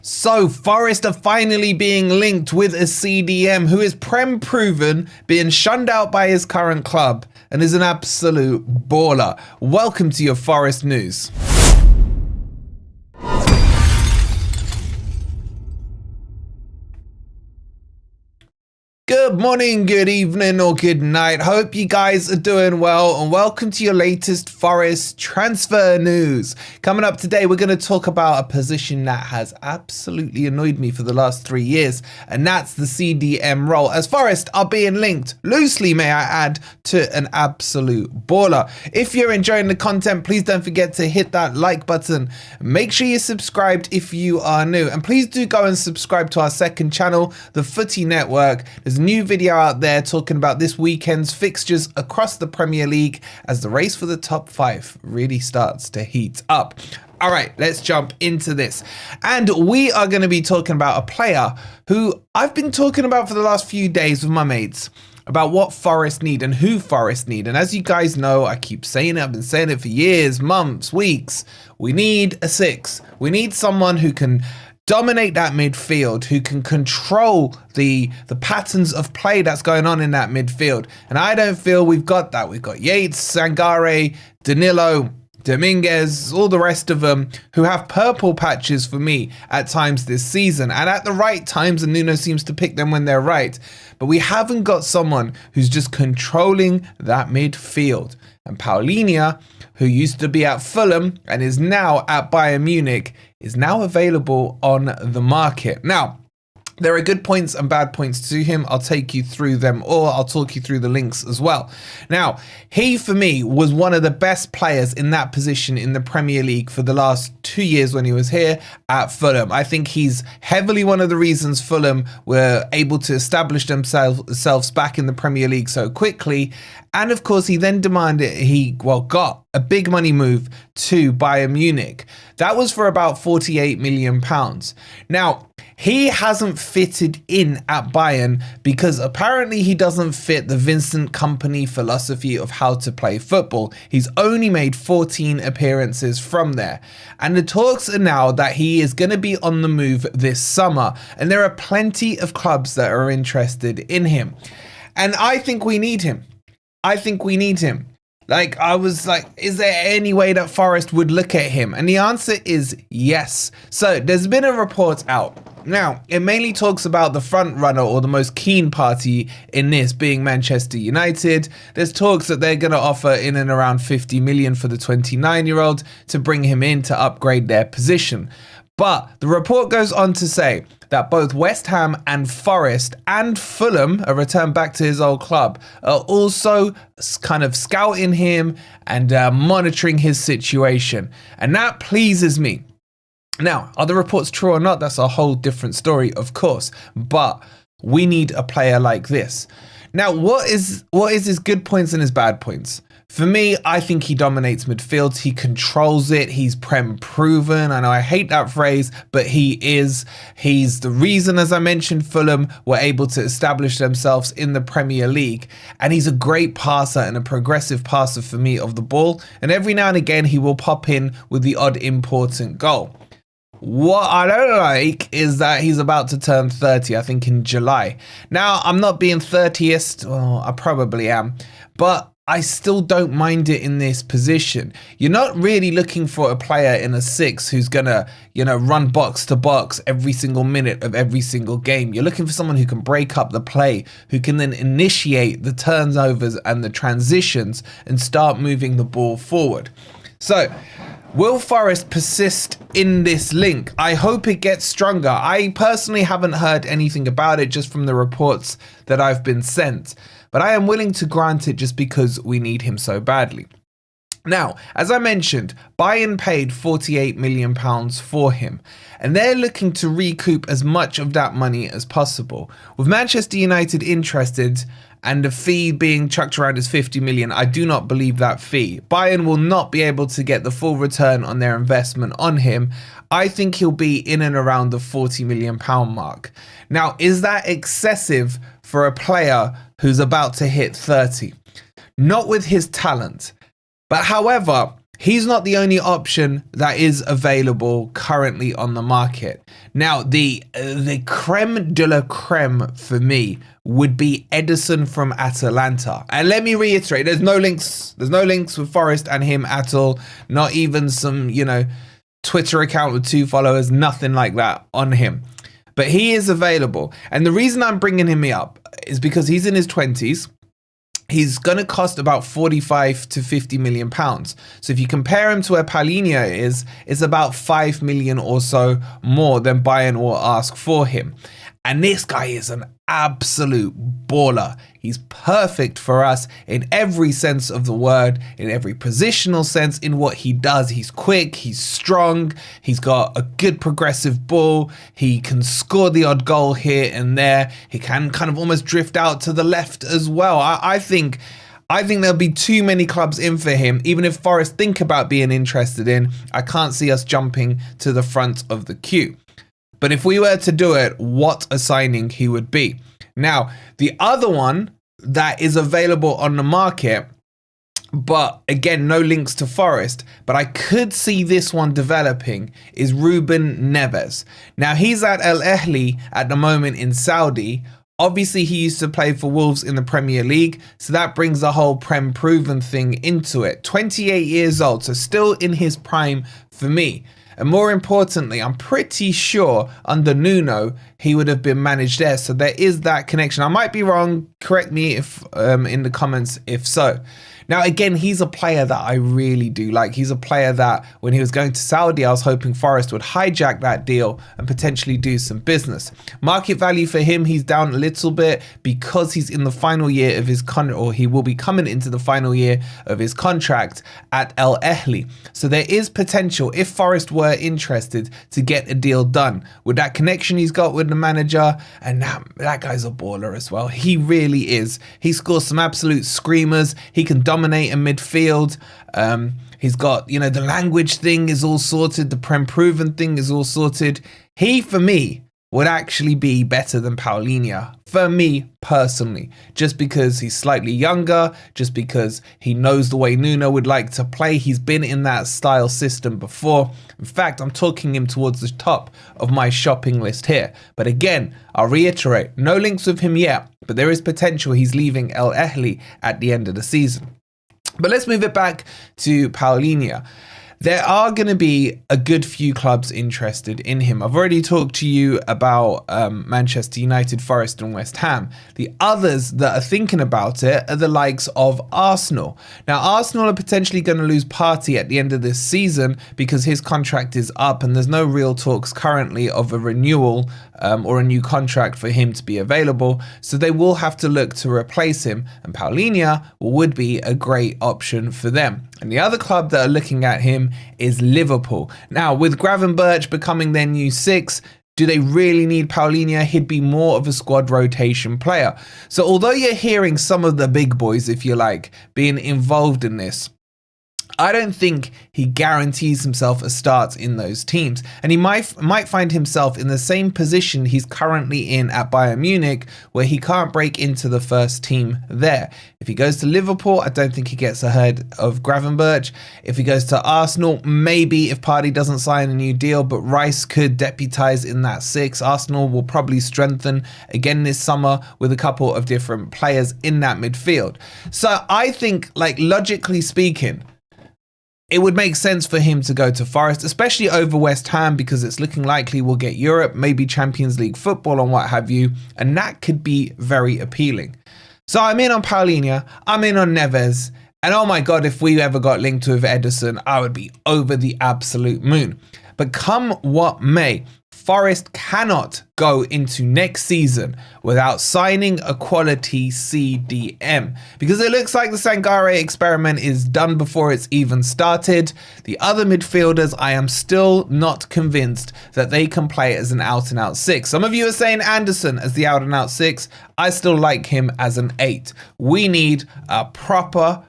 So, Forest are finally being linked with a CDM who is Prem proven, being shunned out by his current club, and is an absolute baller. Welcome to your Forest news. Good morning, good evening, or good night. Hope you guys are doing well, and welcome to your latest Forest transfer news. Coming up today, we're going to talk about a position that has absolutely annoyed me for the last 3 years, and that's the CDM role, as Forest are being linked, loosely may I add, to an absolute baller. If you're enjoying the content, please don't forget to hit that like button. Make sure you're subscribed if you are new, and please do go and subscribe to our second channel, the Footy Network. There's a new video out there talking about this weekend's fixtures across the Premier League as the race for the top 5 really starts to heat up. All right, let's jump into this. And we are going to be talking about a player who I've been talking about for the last few days with my mates about what Forest need and who Forest need. And as you guys know, I keep saying it, I've been saying it for years, months, weeks. We need a 6. We need someone who can dominate that midfield, who can control the patterns of play that's going on in that midfield. And I don't feel we've got that. We've got Yates, Sangare, Danilo, Dominguez, all the rest of them who have purple patches for me at times this season, and at the right times, and Nuno seems to pick them when they're right. But we haven't got someone who's just controlling that midfield. And Palhinha, who used to be at Fulham and is now at Bayern Munich, is now available on the market. Now, there are good points and bad points to him. I'll take you through them, or I'll talk you through the links as well. Now, he, for me, was one of the best players in that position in the Premier League for the last 2 years when he was here at Fulham. I think he's heavily one of the reasons Fulham were able to establish themselves back in the Premier League so quickly. And of course, he then got a big money move to Bayern Munich. That was for about £48 million. Now, he hasn't fitted in at Bayern because apparently he doesn't fit the Vincent Kompany philosophy of how to play football. He's only made 14 appearances from there. And the talks are now that he is going to be on the move this summer. And there are plenty of clubs that are interested in him. And I think we need him. Like, I was like, is there any way that Forest would look at him? And the answer is yes. So there's been a report out. Now, it mainly talks about the front runner or the most keen party in this being Manchester United. There's talks that they're going to offer in and around 50 million for the 29-year-old to bring him in to upgrade their position. But the report goes on to say that both West Ham and Forest and Fulham, a return back to his old club, are also kind of scouting him and monitoring his situation. And that pleases me. Now, are the reports true or not? That's a whole different story, of course. But we need a player like this. Now, what is his good points and his bad points? For me, I think he dominates midfield. He controls it. He's Prem proven. I know I hate that phrase, but he is. He's the reason, as I mentioned, Fulham were able to establish themselves in the Premier League. And he's a great passer and a progressive passer for me of the ball. And every now and again, he will pop in with the odd important goal. What I don't like is that he's about to turn 30, I think in July. Now, I'm not being 30th. Well, I probably am. But I still don't mind it in this position. You're not really looking for a player in a 6 who's going to, run box to box every single minute of every single game. You're looking for someone who can break up the play, who can then initiate the turnovers and the transitions and start moving the ball forward. So, will Forest persist in this link? I hope it gets stronger. I personally haven't heard anything about it just from the reports that I've been sent. But I am willing to grant it just because we need him so badly. Now, as I mentioned, Bayern paid £48 million for him, and they're looking to recoup as much of that money as possible. With Manchester United interested and the fee being chucked around as 50 million, I do not believe that fee. Bayern will not be able to get the full return on their investment on him. I think he'll be in and around the £40 million mark. Now, is that excessive for a player who's about to hit 30? Not with his talent. But however, he's not the only option that is available currently on the market. Now, the creme de la creme for me would be Ederson from Atalanta. And let me reiterate, there's no links with Forest and him at all. Not even some, Twitter account with 2 followers, nothing like that on him. But he is available. And the reason I'm bringing him up is because he's in his 20s. He's going to cost about 45 to 50 million pounds. So if you compare him to where Palhinha is, it's about 5 million or so more than Bayern will ask for him. And this guy is an absolute baller. He's perfect for us in every sense of the word, in every positional sense, in what he does. He's quick, he's strong, he's got a good progressive ball, he can score the odd goal here and there, he can kind of almost drift out to the left as well. I think there'll be too many clubs in for him. Even if Forest think about being interested in, I can't see us jumping to the front of the queue. But if we were to do it, what a signing he would be. Now, the other one that is available on the market, but again, no links to Forest, but I could see this one developing, is Ruben Neves. Now, he's at Al Ahly at the moment in Saudi. Obviously, he used to play for Wolves in the Premier League, so that brings the whole Prem proven thing into it. 28 years old, so still in his prime for me. And more importantly, I'm pretty sure under Nuno, he would have been managed there. So there is that connection. I might be wrong. Correct me if in the comments if so. Now, again, he's a player that I really do like. He's a player that when he was going to Saudi, I was hoping Forest would hijack that deal and potentially do some business. Market value for him, he's down a little bit because he's in the final year of his contract, or he will be coming into the final year of his contract at Al Ahly. So there is potential if Forest were interested to get a deal done with that connection he's got with the manager. And that guy's a baller as well. He really is. He scores some absolute screamers. He can dominate a midfield. He's got, the language thing is all sorted. The Prem proven thing is all sorted. He, for me, would actually be better than Palhinha, for me personally, just because he's slightly younger, just because he knows the way Nuno would like to play. He's been in that style system before. In fact, I'm talking him towards the top of my shopping list here. But again, I'll reiterate, no links with him yet, but there is potential he's leaving Al Ahly at the end of the season. But let's move it back to Palhinha. There are going to be a good few clubs interested in him. I've already talked to you about Manchester United, Forest and West Ham. The others that are thinking about it are the likes of Arsenal. Now, Arsenal are potentially going to lose Partey at the end of this season because his contract is up and there's no real talks currently of a renewal or a new contract for him to be available. So they will have to look to replace him, and Palhinha would be a great option for them. And the other club that are looking at him is Liverpool. Now, with Gravenberch becoming their new 6, do they really need Palhinha? He'd be more of a squad rotation player. So although you're hearing some of the big boys, if you like, being involved in this, I don't think he guarantees himself a start in those teams. And he might find himself in the same position he's currently in at Bayern Munich, where he can't break into the first team there. If he goes to Liverpool, I don't think he gets ahead of Gravenberch. If he goes to Arsenal, maybe if Partey doesn't sign a new deal, but Rice could deputise in that 6. Arsenal will probably strengthen again this summer with a couple of different players in that midfield. So I think, logically speaking, it would make sense for him to go to Forest, especially over West Ham, because it's looking likely we'll get Europe, maybe Champions League football and what have you, and that could be very appealing. So I'm in on Palhinha, I'm in on Neves, and oh my God, if we ever got linked with Ederson, I would be over the absolute moon. But come what may, Forest cannot go into next season without signing a quality CDM, because it looks like the Sangare experiment is done before it's even started. The other midfielders, I am still not convinced that they can play as an out-and-out 6. Some of you are saying Anderson as the out-and-out 6. I still like him as an 8. We need a proper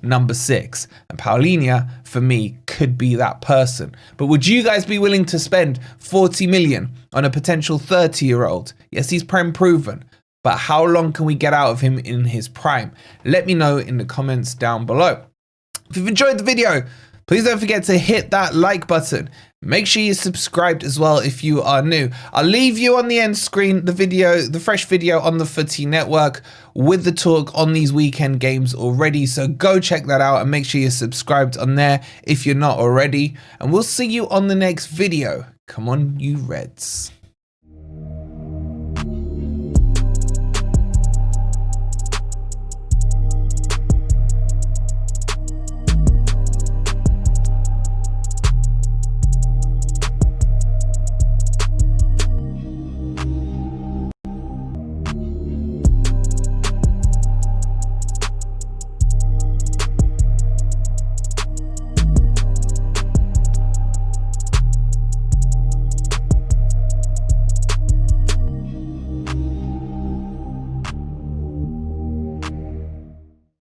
number 6, and Palhinha for me could be that person. But would you guys be willing to spend 40 million on a potential 30-year-old? Yes, he's prem proven, but how long can we get out of him in his prime? Let me know in the comments down below. If you've enjoyed the video, please don't forget to hit that like button. Make sure you're subscribed as well if you are new. I'll leave you on the end screen the fresh video on the Footy Network with the talk on these weekend games already. So go check that out and make sure you're subscribed on there if you're not already. And we'll see you on the next video. Come on, you Reds.